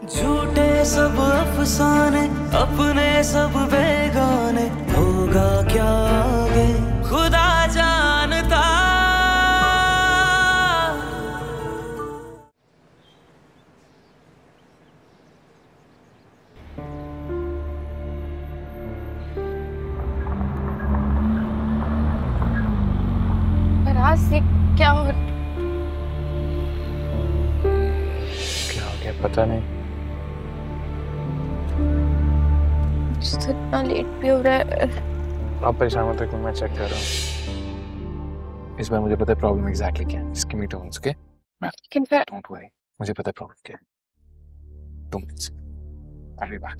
झूठे सब अफसाने, अपने सब बेगाने, होगा क्या आगे खुदा जानता। फराज, ये क्या हो गया पता नहीं। मुझसे इतना लेट भी हो रहा है। आप परेशान मत हो, मैं चेक कर रहा हूँ। इस बार मुझे पता है प्रॉब्लम एग्जैक्टली क्या है। इसकी मीट होंगे ओके। लेकिन फिर डोंट वरी, मुझे पता है प्रॉब्लम क्या है। 2 minutes, I will be back.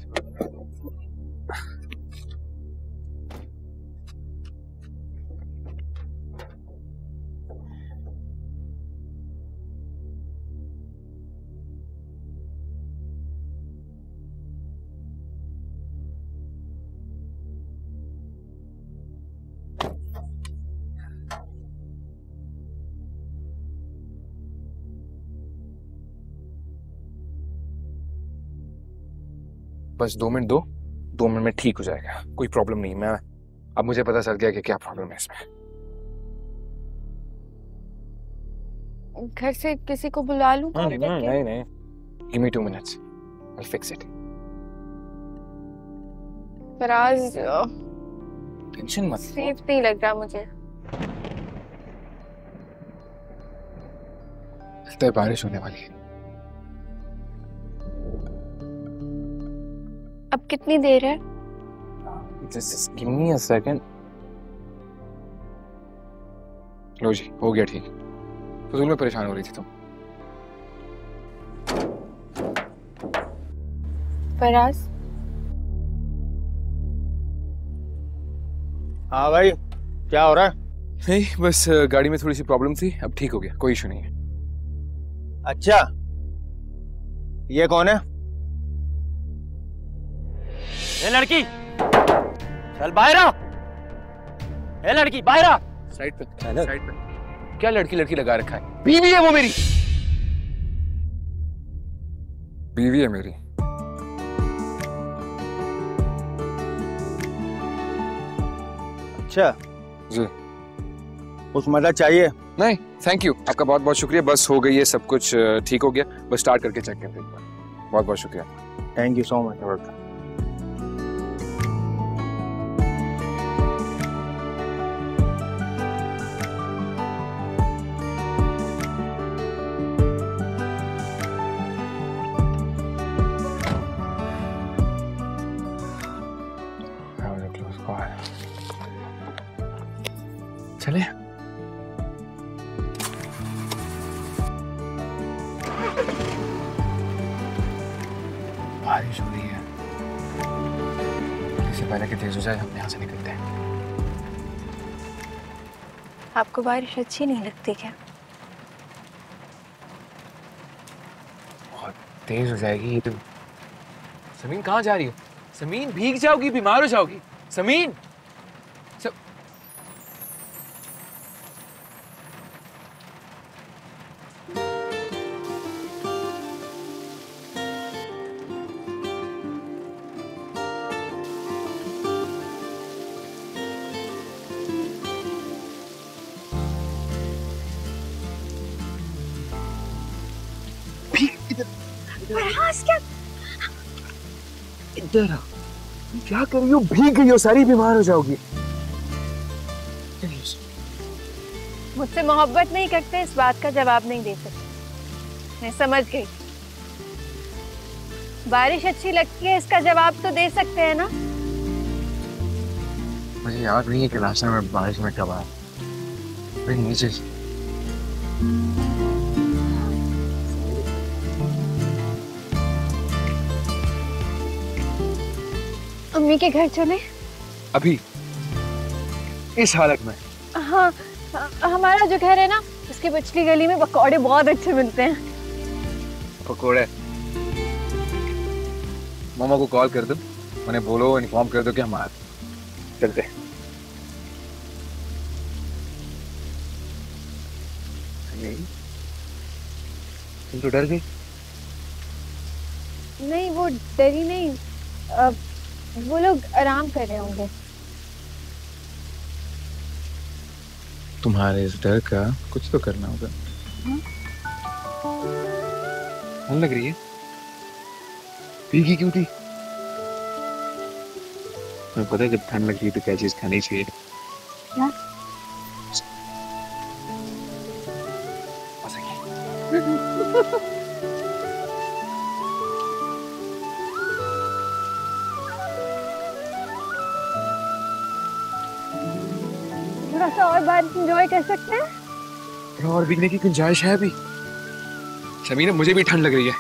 बस 2 मिनट दो, 2 मिनट में ठीक हो जाएगा, कोई प्रॉब्लम नहीं। मैं अब मुझे पता चल गया कि क्या प्रॉब्लम है इसमें। घर से किसी को बुला लूं कॉल करके? नहीं नहीं, give me 2 minutes, I will fix it. Faraz, tension मत। सेफ नहीं लग रहा मुझे। लगता है बारिश होने वाली है। अब कितनी देर है? Just give me a second. लो जी, हो गया ठीक। फजूल में परेशान हो रही थी तुम। फराज, हाँ भाई, क्या हो रहा है? नहीं, बस गाड़ी में थोड़ी सी प्रॉब्लम थी, अब ठीक हो गया, कोई इशू नहीं है। अच्छा, ये कौन है? ए लड़की, चल बाहर आ। ए लड़की, बाहर आ। साइड पे, साइड पे। क्या लड़की लड़की लगा रखा है? बीवी है वो मेरी, बीवी है मेरी। अच्छा जी। कुछ मदद चाहिए? नहीं थैंक यू, आपका बहुत बहुत शुक्रिया। बस हो गई है सब कुछ, ठीक हो गया। बस स्टार्ट करके चेक कर एक बार। बहुत बहुत शुक्रिया। Thank you so much. चले। बारिश हो रही है, इससे पहले कि तेज हो जाए हम यहाँ से निकलते हैं। आपको बारिश अच्छी नहीं लगती क्या? बहुत तेज हो जाएगी ये तो। समीन कहाँ जा रही हो? समीन भीग जाओगी, बीमार हो जाओगी। समीन क्या? इधर आ। क्या कर रही हो? भीग गई हो सारी, बीमार हो जाओगी। मुझसे मोहब्बत नहीं करते, इस बात का जवाब नहीं दे सकते। मैं समझ गई। बारिश अच्छी लगती है, इसका जवाब तो दे सकते हैं ना? मुझे याद नहीं है कि लास्ट टाइम बारिश में कब आया। नीचे अम्मी के घर चले? अभी इस हालत में? हाँ, हमारा जो घर है ना, उसकी पिछली गली में पकौड़े बहुत अच्छे मिलते हैं। पकौड़े? मामा को कॉल कर दो, उन्हें बोलो, इन्फॉर्म कर दो कि हम आ चलते हैं। तुम तो डर गई। नहीं वो डरी नहीं, वो लोग आराम कर रहे होंगे। तुम्हारे इस डर का कुछ तो करना होगा। ठंड लग रही है? भीगी क्यों थी? तुम्हें पता है जब ठंड लगती है तो क्या चीज खानी चाहिए? क्या? थोड़ा सा और बारिश एंजॉय कर सकते हैं। और भीगने की गुंजाइश है अभी। शमीना मुझे भी ठंड लग रही है।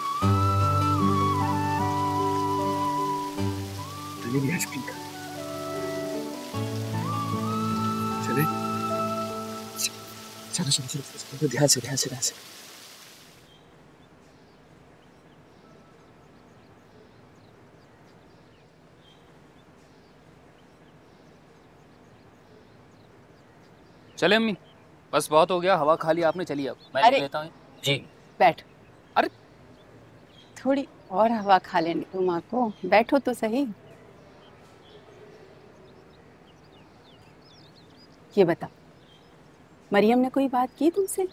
चले चलो चलो चलो, ध्यान से ध्यान से ध्यान से। चले अम्मी, बस बहुत हो गया, हवा खा लिया आपने, चलिए अब मैं अरे, लेता हूँ जी। बैठ। अरे थोड़ी और हवा खा लेने दो माँ को, बैठो तो सही। ये बता, मरियम ने कोई बात की तुमसे?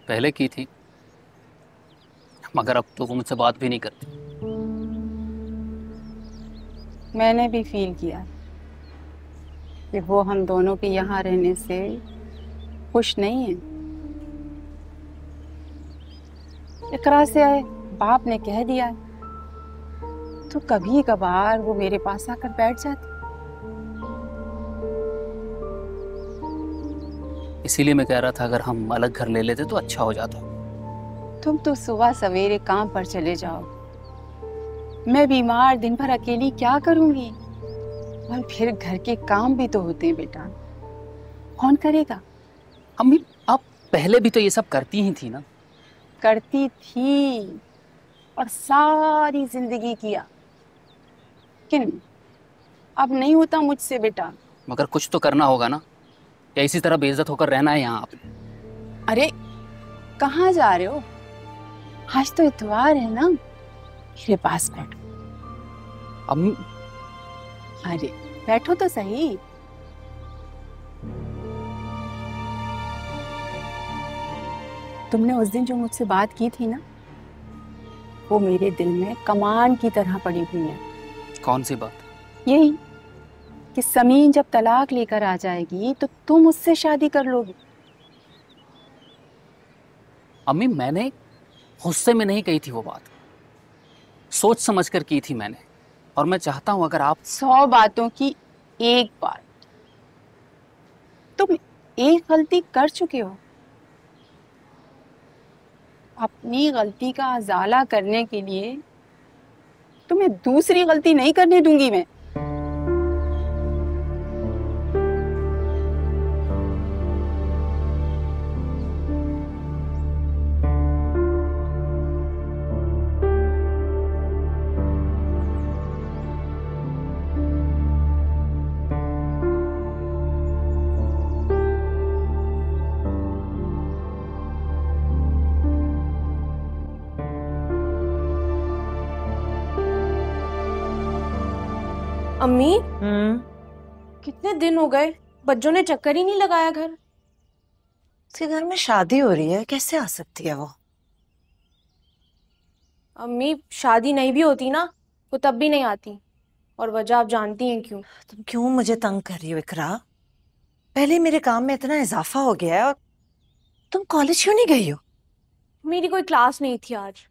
पहले की थी, मगर अब तो वो मुझसे बात भी नहीं करती। मैंने भी फील किया कि वो हम दोनों के यहाँ रहने से खुश नहीं है। इकरा से आए बाप ने कह दिया है, तो कभी कभार वो मेरे पास आकर बैठ जाती। इसीलिए मैं कह रहा था अगर हम अलग घर ले लेते तो अच्छा हो जाता। तुम तो सुबह सवेरे काम पर चले जाओ, मैं बीमार दिन भर अकेली क्या करूंगी? और फिर घर के काम भी तो होते हैं बेटा, कौन करेगा? अम्मी आप पहले भी तो ये सब करती ही थी ना। करती थी और सारी जिंदगी किया, लेकिन अब नहीं होता मुझसे बेटा। मगर कुछ तो करना होगा ना, या इसी तरह बेइज्जत होकर रहना है यहाँ आपने? अरे कहाँ जा रहे हो? आज तो इतवार है ना, मेरे पास बैठो। अम्मी अरे बैठो तो सही। तुमने उस दिन जो मुझसे बात की थी ना, वो मेरे दिल में कमान की तरह पड़ी हुई है। कौन सी बात? यही कि समीन जब तलाक लेकर आ जाएगी तो तुम उससे शादी कर लोगी। अम्मी मैंने गुस्से में नहीं कही थी वो बात, सोच समझ कर की थी मैंने। और मैं चाहता हूं अगर आप 100 बातों की एक बात, तुम एक गलती कर चुके हो। अपनी गलती का अजाला करने के लिए तुम्हें दूसरी गलती नहीं करने दूंगी मैं। अम्मी कितने दिन हो गए, बच्चों ने चक्कर ही नहीं लगाया घर। उसके घर में शादी हो रही है, कैसे आ सकती है वो? अम्मी शादी नहीं भी होती ना, वो तब भी नहीं आती, और वजह आप जानती हैं क्यों। तुम क्यों मुझे तंग कर रही हो इकरा? पहले मेरे काम में इतना इजाफा हो गया है और तुम कॉलेज क्यों नहीं गई हो? मेरी कोई क्लास नहीं थी आज,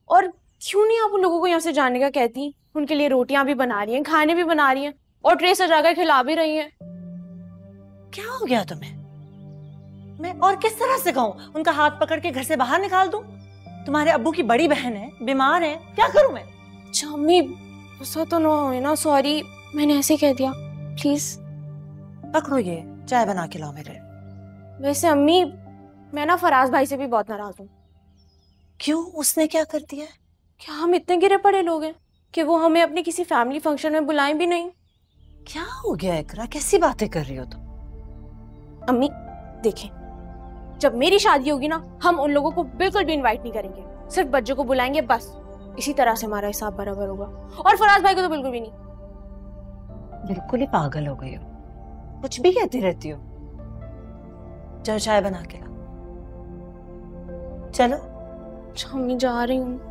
और क्यों नहीं आप उन लोगों को यहाँ से जाने का कहती? उनके लिए रोटियां भी बना रही हैं, खाने भी बना रही हैं, और ट्रे सजाकर खिला भी रही हैं। क्या हो गया तुम्हें? मैं और किस तरह से कहूँ? उनका हाथ पकड़ के घर से बाहर निकाल दूं? तुम्हारे अब्बू की बड़ी बहन है, बीमार है, क्या करूं मैं? अच्छा अम्मी गुस्सा तो ना हो ना, सॉरी मैंने ऐसे कह दिया, प्लीज। पकड़ो ये, चाय बना के लाओ मेरे। वैसे अम्मी मैं ना फराज भाई से भी बहुत नाराज हूँ। क्यों, उसने क्या कर दिया है? क्या हम इतने गिरे पड़े लोग हैं कि वो हमें अपने किसी फैमिली फंक्शन में बुलाएं भी नहीं? क्या हो गया इकरा, कैसी बातें कर रही हो तुम? अम्मी देखें, जब मेरी शादी होगी ना, हम उन लोगों को बिल्कुल भी इनवाइट नहीं करेंगे, सिर्फ बच्चों को बुलाएंगे बस। इसी तरह से हमारा हिसाब बराबर होगा। और फराज भाई को तो बिल्कुल भी नहीं। बिल्कुल ही पागल हो गई हो, कुछ भी कहती रहती हो। जाओ चाय बना के ला। चलो। मम्मी जा रही हूँ।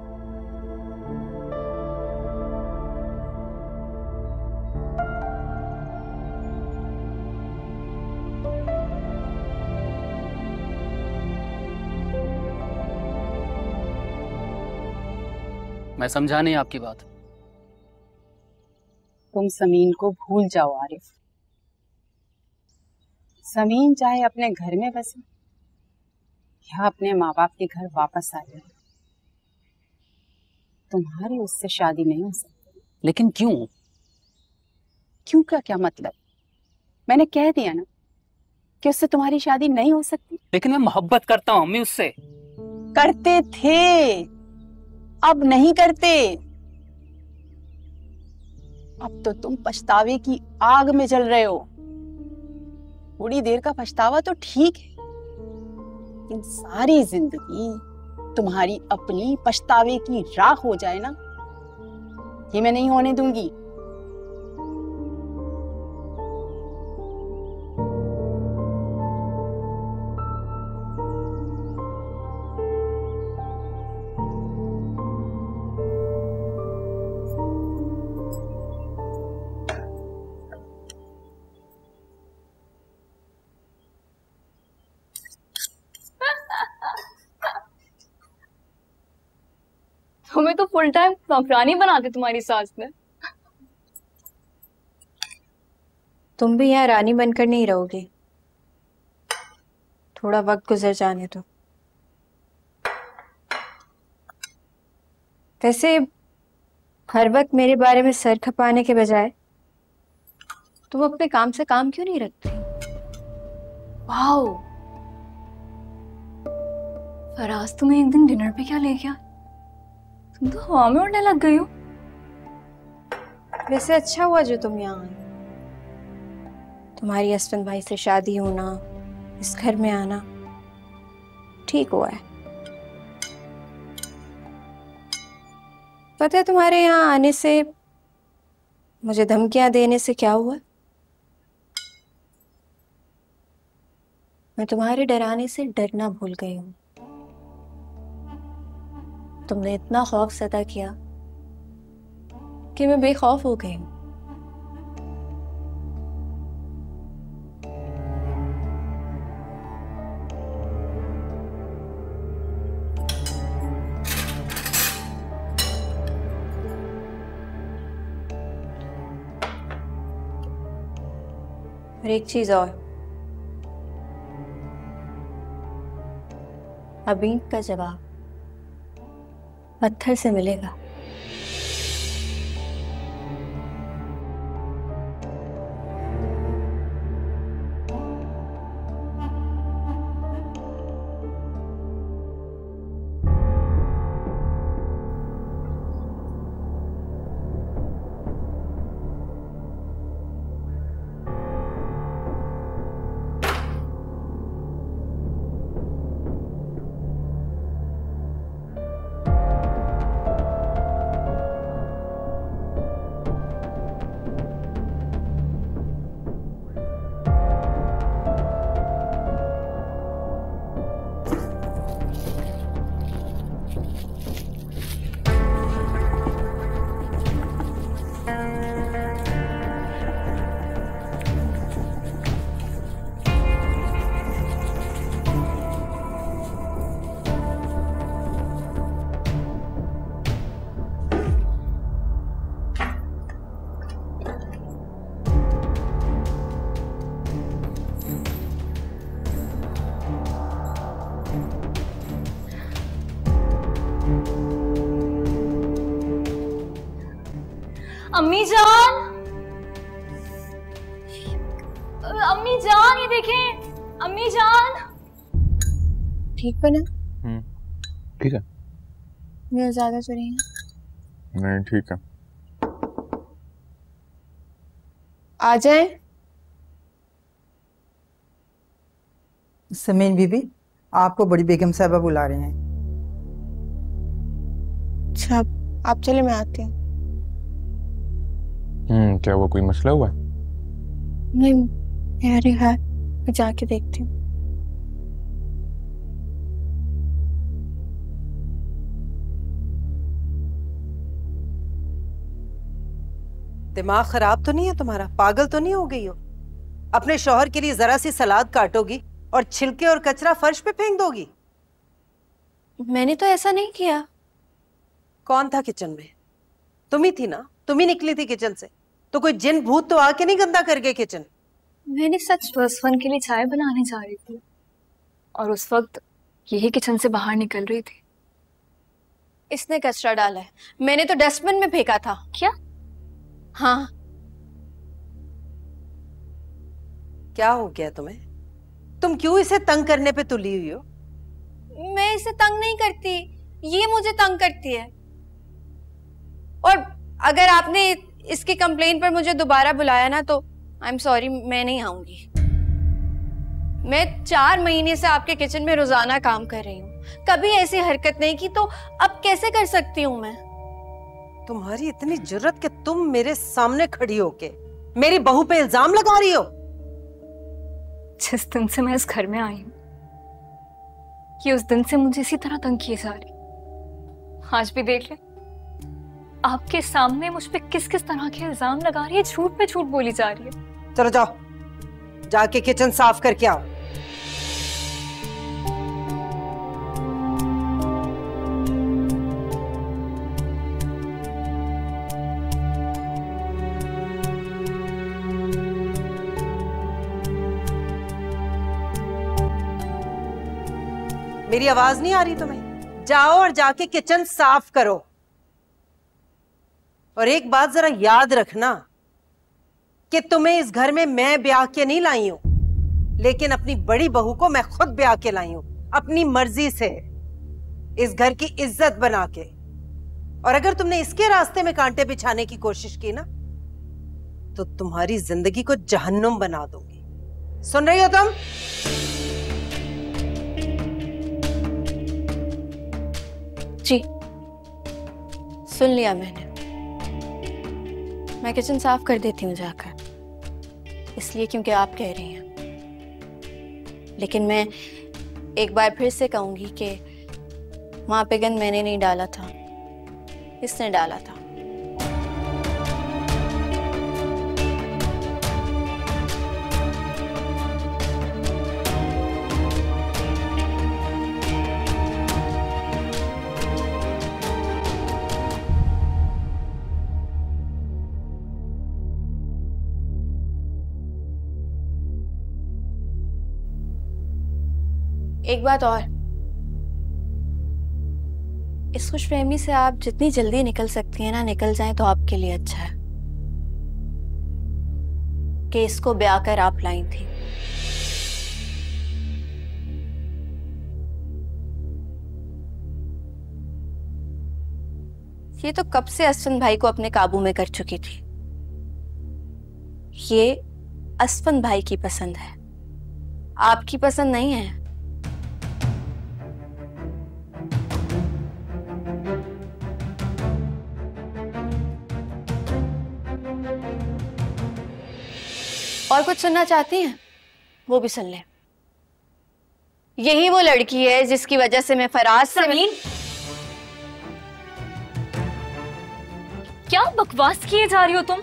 मैं समझा नहीं आपकी बात। तुम समीन को भूल जाओ आरिफ। समीन चाहे अपने घर में बसे या अपने माँ बाप के घर वापस आ जाए, तुम्हारी उससे शादी नहीं हो सकती। लेकिन क्यों? क्यों का क्या मतलब? मैंने कह दिया ना कि उससे तुम्हारी शादी नहीं हो सकती। लेकिन मैं मोहब्बत करता हूँ अम्मी उससे। करते थे, अब नहीं करते। अब तो तुम पछतावे की आग में जल रहे हो। थोड़ी देर का पछतावा तो ठीक है, लेकिन सारी जिंदगी तुम्हारी अपनी पछतावे की राख हो जाए ना, ये मैं नहीं होने दूंगी। तुम्हें तो फुल टाइम नौकरानी बना दी तुम्हारी सास ने। तुम भी यहाँ रानी बनकर नहीं रहोगी, थोड़ा वक्त गुजर जाने दो। वैसे हर वक्त मेरे बारे में सर खपाने के बजाय तुम अपने काम से काम क्यों नहीं रखती? वाओ, फराज तुम्हें एक दिन डिनर पे क्या ले गया? तुम तो हवा में उड़ने लग गई हो। वैसे अच्छा हुआ जो तुम यहाँ आई। तुम्हारी हसबैंड भाई से शादी होना, इस घर में आना ठीक हुआ है। पता है तुम्हारे यहाँ आने से, मुझे धमकियां देने से क्या हुआ? मैं तुम्हारे डराने से डरना भूल गई हूँ। तुमने इतना खौफ ज़दा किया कि मैं बेखौफ हो गई हूँ। और एक चीज और, अबीन का जवाब पत्थर से मिलेगा। अम्मी जान, अम्मी जान, ये देखें अम्मी जान। ठीक बना? ठीक है। मैं ज्यादा तो नहीं है? नहीं ठीक है। आ जाए। समीन बीबी, आपको बड़ी बेगम साहबा बुला रहे हैं। अच्छा, आप चले, मैं आती हूँ। क्या वो कोई मसला हुआ? नहीं, यार है, मैं जाके देखती हूँ। दिमाग खराब तो नहीं है तुम्हारा? पागल तो नहीं हो गई हो? अपने शौहर के लिए जरा सी सलाद काटोगी और छिलके और कचरा फर्श पे फेंक दोगी? मैंने तो ऐसा नहीं किया। कौन था किचन में? तुम ही थी ना? तुम ही निकली थी किचन से, तो कोई जिन भूत तो आके नहीं गंदा कर गए किचन? मैंने सच वसवन के लिए चाय बनाने जा रही थी और उस वक्त यही किचन से बाहर निकल रही थी। इसने कचरा डाला है, मैंने तो डस्टबिन में फेंका था। क्या? हाँ। क्या हो गया तुम्हें? तुम क्यों इसे तंग करने पे तुली हुई हो? मैं इसे तंग नहीं करती, ये मुझे तंग करती है। और अगर आपने इसकी कंप्लेन पर मुझे दोबारा बुलाया ना तो आई एम सॉरी, मैं नहीं आऊंगी। मैं 4 महीने से आपके किचन में रोजाना काम कर रही हूँ, कभी ऐसी हरकत नहीं की, तो अब कैसे कर सकती हूँ मैं? तुम्हारी इतनी जुर्रत कि तुम मेरे सामने खड़ी होके मेरी बहू पे इल्जाम लगा रही हो? जिस दिन से मैं इस घर में आई हूँ, कि उस दिन से मुझे इसी तरह तंग किए जा रही। आज भी देख ले, आपके सामने मुझ पे किस किस तरह के इल्जाम लगा रही है, झूठ पे झूठ बोली जा रही है। चलो जाओ, जाके किचन साफ करके आओ। मेरी आवाज नहीं आ रही तुम्हें? जाओ और जाके किचन साफ करो। और एक बात जरा याद रखना कि तुम्हें इस घर में मैं ब्याह के नहीं लाई हूं, लेकिन अपनी बड़ी बहू को मैं खुद ब्याह के लाई हूं, अपनी मर्जी से, इस घर की इज्जत बना के। और अगर तुमने इसके रास्ते में कांटे बिछाने की कोशिश की ना, तो तुम्हारी जिंदगी को जहन्नुम बना दूंगी। सुन रही हो तुम? जी, सुन लिया मैंने। मैं किचन साफ कर देती हूँ जाकर, इसलिए क्योंकि आप कह रही हैं। लेकिन मैं एक बार फिर से कहूंगी कि वहां पे गंद मैंने नहीं डाला था, इसने डाला था। एक बात और, इस खुशफहमी से आप जितनी जल्दी निकल सकती हैं ना, निकल जाएं तो आपके लिए अच्छा है कि इसको ब्याह कर आप लाई थी। ये तो कब से असफन भाई को अपने काबू में कर चुकी थी। ये असफन भाई की पसंद है, आपकी पसंद नहीं है। और कुछ सुनना चाहती हैं? वो भी सुन लें। यही वो लड़की है जिसकी वजह से मैं फराज से क्या बकवास किए जा रही हो तुम?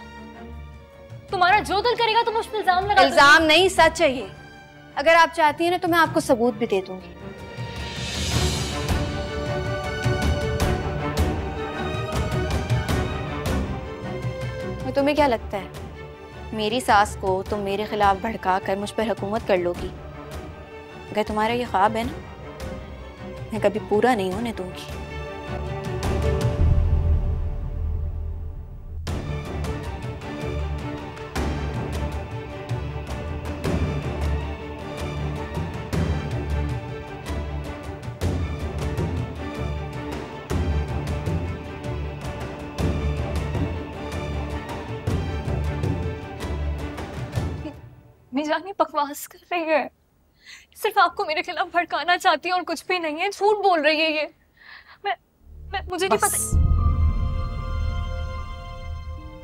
तुम्हारा जो दिल करेगा तुम उस पर इल्जाम लगा। इल्जाम नहीं, सच है ये। अगर आप चाहती हैं ना तो मैं आपको सबूत भी दे दूंगी। तो तुम्हें क्या लगता है मेरी सास को तुम मेरे खिलाफ भड़का कर मुझ पर हुकूमत कर लोगी? अगर तुम्हारा ये ख्वाब है ना, मैं कभी पूरा नहीं होने दूंगी। जानी बकवास कर रही है, सिर्फ आपको मेरे खिलाफ भड़काना चाहती है और कुछ भी नहीं है। झूठ बोल रही है ये। मैं मुझे नहीं पता।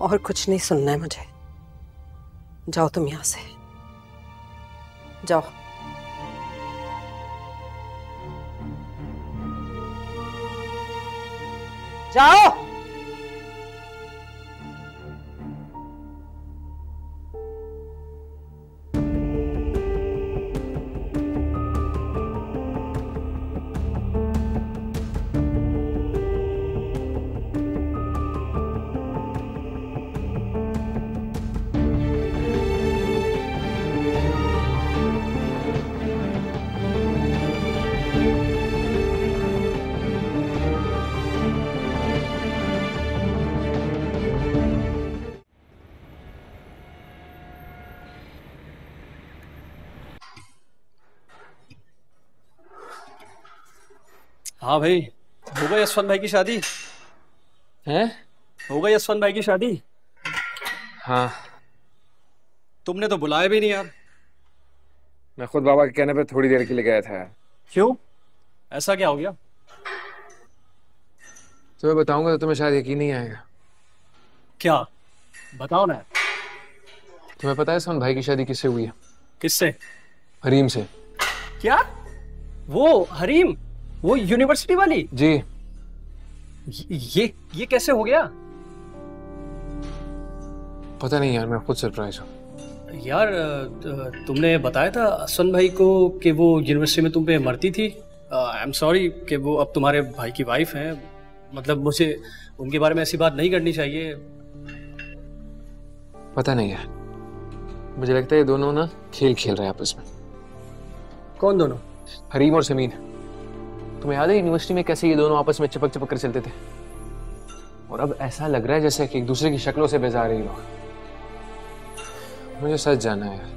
और कुछ नहीं सुनना है मुझे। जाओ तुम यहां से, जाओ। जाओ। हाँ भाई, हो गई यशवंत भाई की शादी? हैं? हो गई यशवंत भाई की शादी? हाँ। तुमने तो बुलाया भी नहीं यार। मैं खुद बाबा के कहने पे थोड़ी देर के लिए गया था यार। क्यों? ऐसा क्या हो गया? तुम्हें बताऊंगा तो तुम्हें शायद यकीन नहीं आएगा। क्या? बताओ ना। तुम्हें पता है सोन भाई की शादी किससे हुई है? किससे? हरीम से। क्या? वो हरीम, वो यूनिवर्सिटी वाली? जी। ये कैसे हो गया? पता नहीं यार, मैं खुद सरप्राइज हूँ। यार तुमने बताया था असवन भाई को कि वो यूनिवर्सिटी में तुम पे मरती थी। आई एम सॉरी कि वो अब तुम्हारे भाई की वाइफ है। मतलब मुझे उनके बारे में ऐसी बात नहीं करनी चाहिए। पता नहीं यार, मुझे लगता है ये दोनों ना खेल खेल रहे हैं आपस में। कौन दोनों? हरीम और समीन। तुम्हें याद है यूनिवर्सिटी में कैसे ये दोनों आपस में चिपक चिपक कर चलते थे? और अब ऐसा लग रहा है जैसे कि एक दूसरे की शक्लों से बेजार ही लोग। मुझे सच जानना है यार,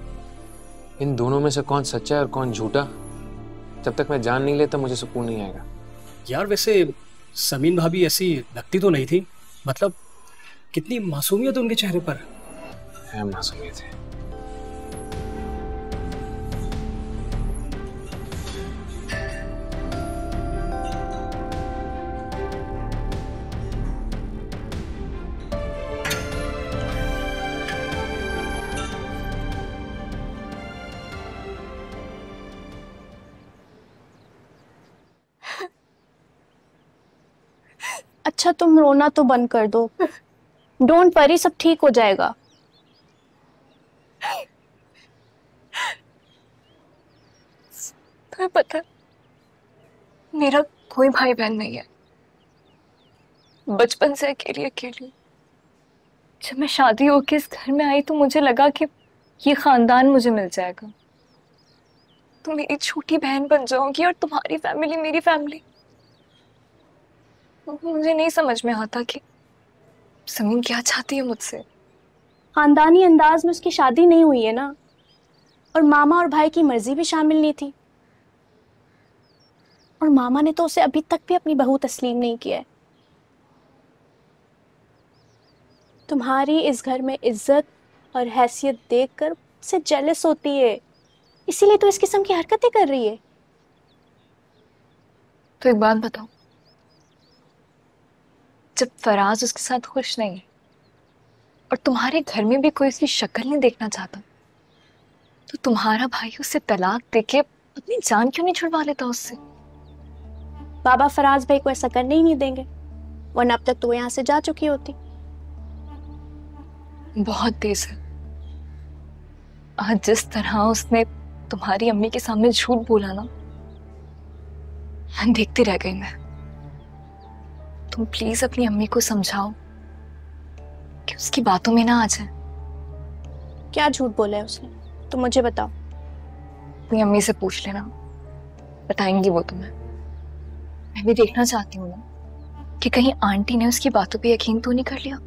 इन दोनों में से कौन सच्चा है और कौन झूठा। जब तक मैं जान नहीं लेता मुझे सुकून नहीं आएगा। यार वैसे समीन भाभी ऐसी लगती तो नहीं थी। मतलब कितनी मासूमियत उनके चेहरे पर है। मासूमियत है। अच्छा तुम रोना तो बंद कर दो। डोंट वरी, सब ठीक हो जाएगा। तुम्हें पता है, मेरा कोई भाई बहन नहीं है। बचपन से अकेली अकेली। जब मैं शादी होके इस घर में आई तो मुझे लगा कि ये खानदान मुझे मिल जाएगा, तो मेरी छोटी बहन बन जाऊंगी और तुम्हारी फैमिली मेरी फैमिली। मुझे नहीं समझ में आता कि समीन क्या चाहती है मुझसे। खानदानी अंदाज में उसकी शादी नहीं हुई है ना, और मामा और भाई की मर्जी भी शामिल नहीं थी। और मामा ने तो उसे अभी तक भी अपनी बहू तस्लीम नहीं किया है। तुम्हारी इस घर में इज्जत और हैसियत देखकर उससे जेलस होती है, इसीलिए तो इस किस्म की हरकतें कर रही है। तो एक बात बताओ, जब फराज उसके साथ खुश नहीं है और तुम्हारे घर में भी कोई उसकी शक्ल नहीं देखना चाहता, तो तुम्हारा भाई उसे तलाक देके अपनी जान क्यों नहीं छुड़वा लेता उससे? बाबा फराज भाई को ऐसा करने ही नहीं देंगे, वरना अब तक तो यहाँ से जा चुकी होती। बहुत तेज है। आज जिस तरह उसने तुम्हारी अम्मी के सामने झूठ बोला ना, देखती रह गई मैं। तुम प्लीज अपनी अम्मी को समझाओ कि उसकी बातों में ना आ जाए। क्या झूठ बोला है उसने, तुम मुझे बताओ। अपनी अम्मी से पूछ लेना, बताएंगी वो तुम्हें। मैं भी देखना चाहती हूँ ना कि कहीं आंटी ने उसकी बातों पे यकीन तो नहीं कर लिया।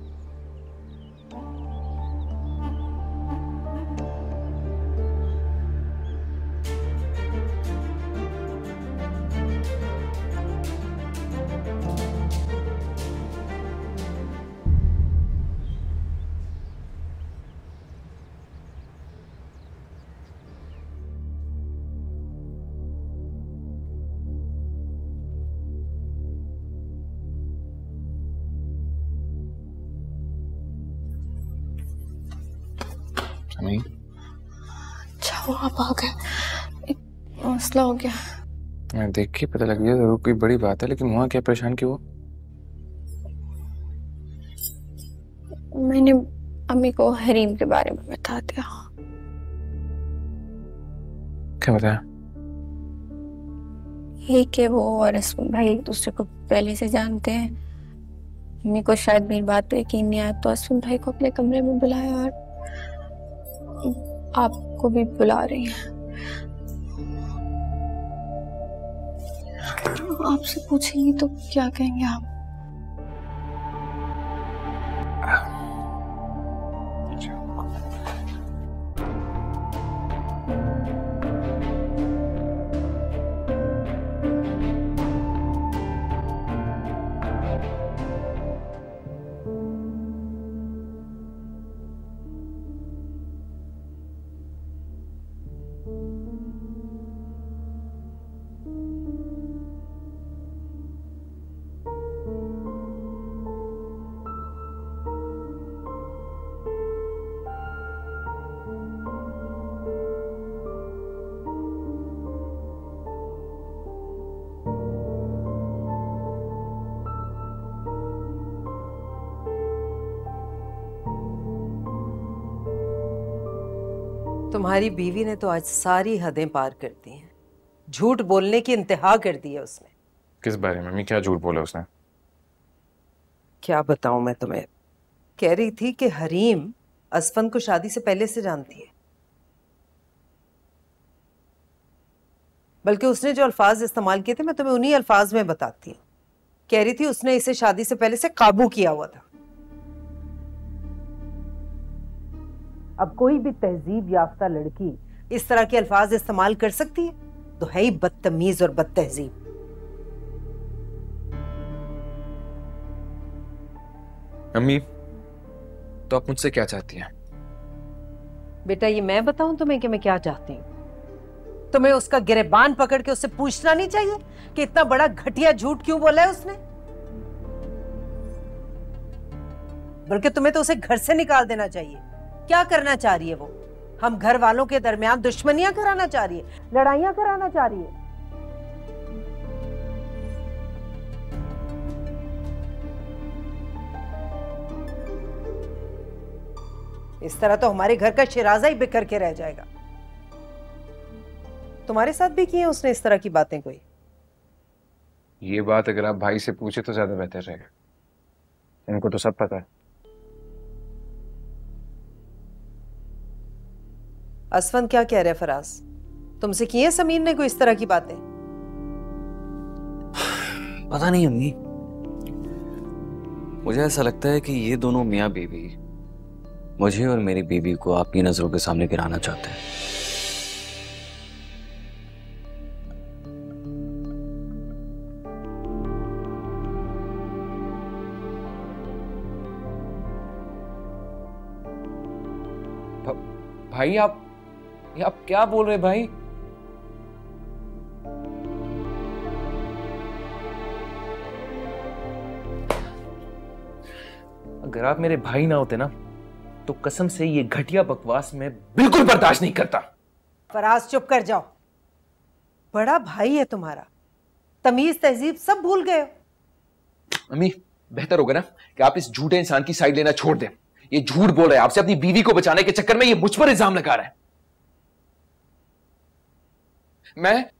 अम्मी अच्छा हुआ आप आ गए, एक मसला हो गया। मैं देख के पता लग गया जरूर कोई बड़ी बात है, लेकिन वहाँ क्या परेशान क्यों हो? मैंने अम्मी को हरीम के बारे में बता दिया। क्या बताया? ये कि वो और असफन भाई एक दूसरे को पहले से जानते हैं। अम्मी को शायद मेरी बात पे यकीन नहीं आया, तो असफन भाई को अपने कमरे में बुलाया और आपको भी बुला रही हैं। आपसे पूछेंगी तो क्या कहेंगे आप? तुम्हारी बीवी ने तो आज सारी हदें पार कर दी हैं। झूठ बोलने की इंतहा कर दी है उसने। किस बारे में मम्मी? क्या झूठ बोला उसने? क्या बताऊं मैं तुम्हें। कह रही थी कि हरीम असफन को शादी से पहले से जानती है, बल्कि उसने जो अल्फाज इस्तेमाल किए थे मैं तुम्हें उन्हीं अल्फाज में बताती हूँ। कह रही थी उसने इसे शादी से पहले से काबू किया हुआ था। अब कोई भी तहजीब याफ्ता लड़की इस तरह के अल्फाज इस्तेमाल कर सकती है तो है ही बदतमीज और बदतहजीब। अम्मी तो आप मुझसे क्या चाहती हैं? बेटा ये मैं बताऊं तुम्हें कि मैं क्या चाहती हूँ? तुम्हें उसका गिरेबान पकड़ के उससे पूछना नहीं चाहिए कि इतना बड़ा घटिया झूठ क्यों बोला है उसने? बल्कि तुम्हें तो उसे घर से निकाल देना चाहिए। क्या करना चाह रही है वो? हम घर वालों के दरमियान दुश्मनियां कराना चाह रही है, लड़ाइयां कराना चाह रही है। इस तरह तो हमारे घर का शिराजा ही बिखर के रह जाएगा। तुम्हारे साथ भी की है उसने इस तरह की बातें कोई? ये बात अगर आप भाई से पूछे तो ज्यादा बेहतर रहेगा, इनको तो सब पता है। असफन क्या कह रहे फराज? तुमसे की है समीर ने कोई इस तरह की बातें? पता नहीं अम्मी, मुझे ऐसा लगता है कि ये दोनों मियाँ बीवी मुझे और मेरी बीवी को आपकी नजरों के सामने गिराना चाहते हैं। भाई आप क्या बोल रहे भाई? अगर आप मेरे भाई ना होते ना तो कसम से ये घटिया बकवास मैं बिल्कुल बर्दाश्त नहीं करता। फराज चुप कर जाओ। बड़ा भाई है तुम्हारा, तमीज तहजीब सब भूल गए हो। अम्मी बेहतर होगा ना कि आप इस झूठे इंसान की साइड लेना छोड़ दें। ये झूठ बोल रहा है आपसे, अपनी बीवी को बचाने के चक्कर में ये मुझ पर इल्जाम लगा रहा है। मैं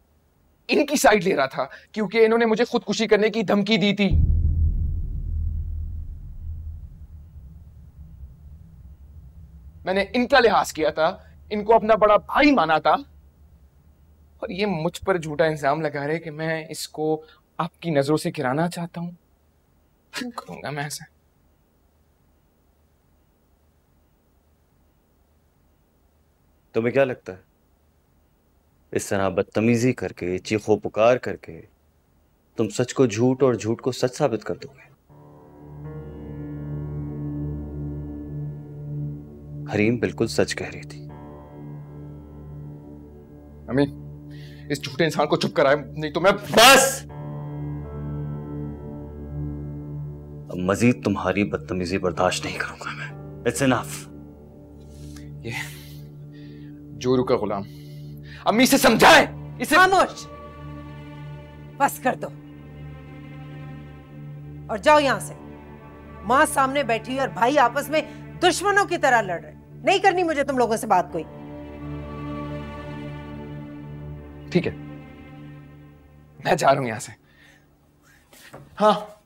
इनकी साइड ले रहा था क्योंकि इन्होंने मुझे खुदकुशी करने की धमकी दी थी। मैंने इनका लिहाज किया था, इनको अपना बड़ा भाई माना था, और ये मुझ पर झूठा इल्जाम लगा रहे कि मैं इसको आपकी नजरों से गिराना चाहता हूं। क्यों करूंगा मैं ऐसा? तुम्हें क्या लगता है इस तरह बदतमीजी करके, चीखो पुकार करके तुम सच को झूठ और झूठ को सच साबित कर दोगे? हरीम बिल्कुल सच कह रही थी। अम्मी इस झूठे इंसान को चुप कराए, नहीं तो मैं बस। अब मजीद तुम्हारी बदतमीजी बर्दाश्त नहीं करूंगा मैं। It's enough. जोरू का गुलाम। अम्मी से समझाए इसे। खामोश, बस कर दो और जाओ यहां से। मां सामने बैठी हुई और भाई आपस में दुश्मनों की तरह लड़ रहे। नहीं करनी मुझे तुम लोगों से बात कोई। ठीक है, मैं जा रहा हूं यहां से। हाँ,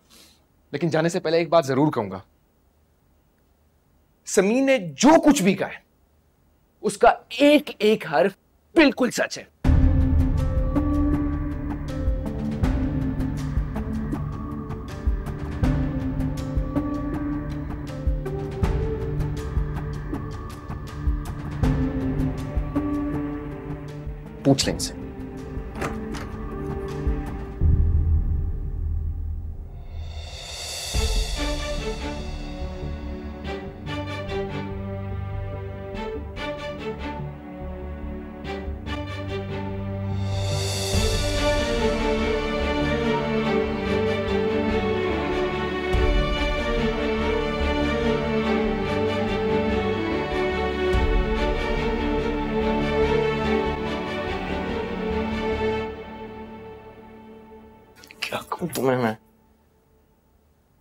लेकिन जाने से पहले एक बात जरूर कहूंगा। समीन ने जो कुछ भी कहा है उसका एक एक हर्फ बिल्कुल सच है। पूछ लें इनसे।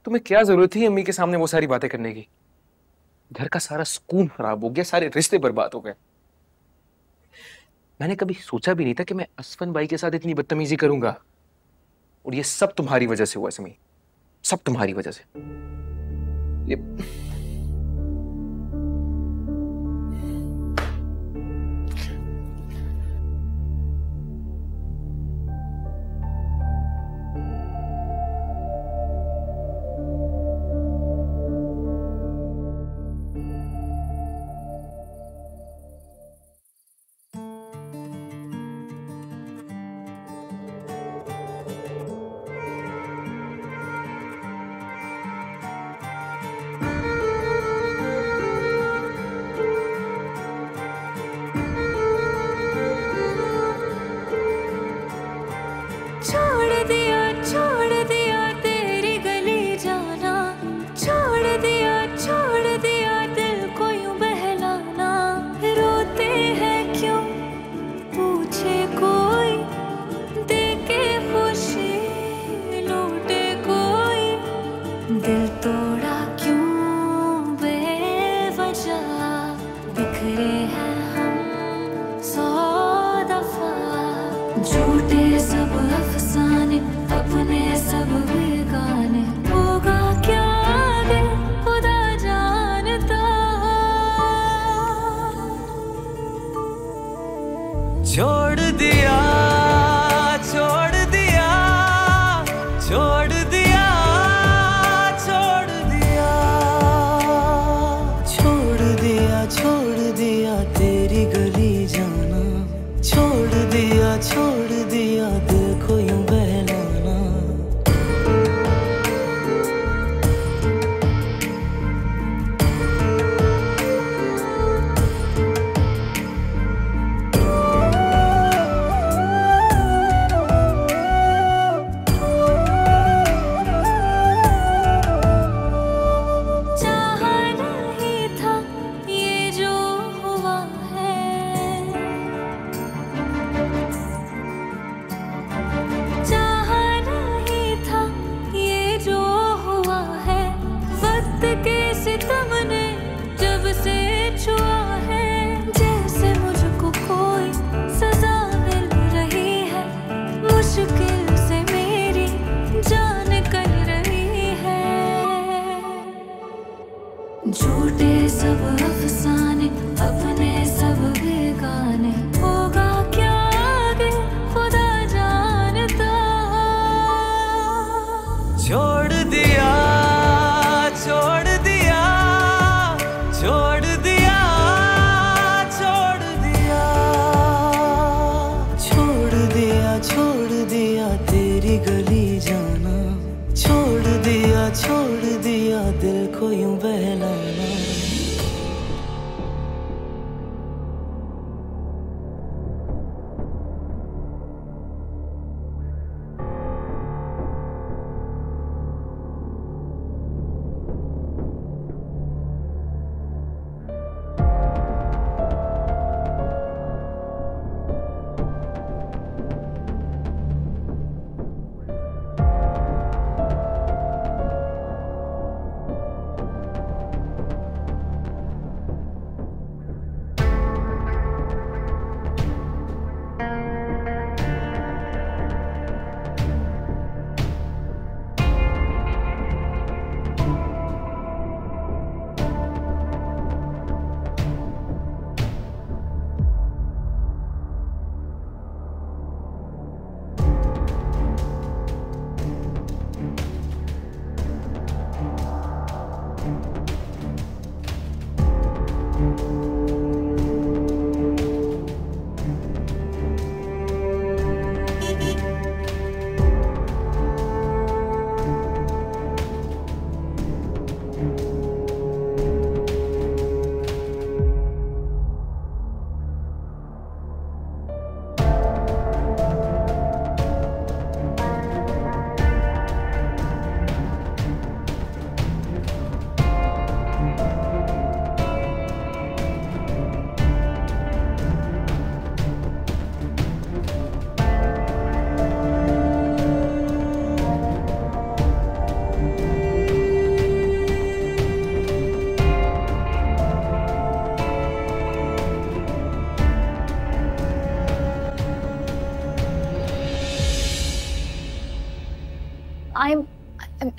तुम्हें क्या जरूरत थी अम्मी के सामने वो सारी बातें करने की? घर का सारा सुकून खराब हो गया, सारे रिश्ते बर्बाद हो गए। मैंने कभी सोचा भी नहीं था कि मैं असफन भाई के साथ इतनी बदतमीजी करूंगा, और ये सब तुम्हारी वजह से हुआ समी, सब तुम्हारी वजह से। ये छोड़ दिया तेरी गली जाना, छोड़ दिया दिल को यूं बहलाना। रोते हैं क्यों पूछे कोई, देके खुशी लूटे कोई। दिल तोड़ा क्यों बेवजह, बिखरे हैं हम 100 दफा। झूठे सब अफसाने, अपने सब बेगाने। होगा क्या आगे खुदा जानता। छोड़ दिया छोड़ दिया छोड़ दिया छोड़ दिया छोड़ दिया छोड़ दिया तेरी गली जाना। छोड़ दिया दिल को यूं बहलाना। चाहा नहीं था ये जो हुआ है, चाहा नहीं था ये जो हुआ है। वक्त के सितम ने जब से छुआ है, जैसे मुझको कोई सजा मिल रही है। मुश्किल से मेरी जान निकल रही है। झूठे सब अफसाने, अपने सब बेगाने। होगा क्या आगे खुदा जानता। छोड़ दिया छोड़ दिया छोड़ दिया छोड़ दिया छोड़ दिया तेरी गली जाना। छोड़ दिया दिल को यूं बहलाना।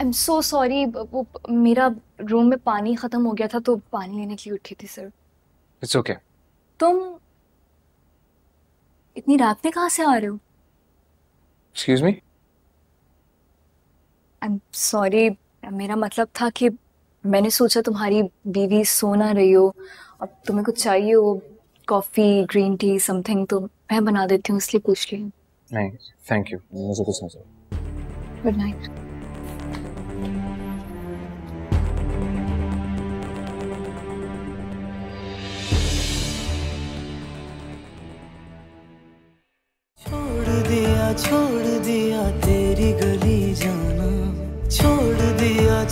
आई एम सो सॉरी, वो मेरा रूम में पानी खत्म हो गया था तो पानी लेने के लिए उठी थी सर। It's okay. तुम इतनी रात में कहाँ से आ रहे हो? Excuse me? I am sorry, मेरा मतलब था कि मैंने सोचा तुम्हारी बीवी सो ना रही हो और तुम्हें कुछ चाहिए हो, कॉफी, ग्रीन टी, समथिंग, तो मैं बना देती हूँ, इसलिए पूछ रही हूँ। नहीं थैंक यू, मुझे कुछ नहीं चाहिए। Good night. छोड़ दिया तेरी गली जाना, छोड़ दिया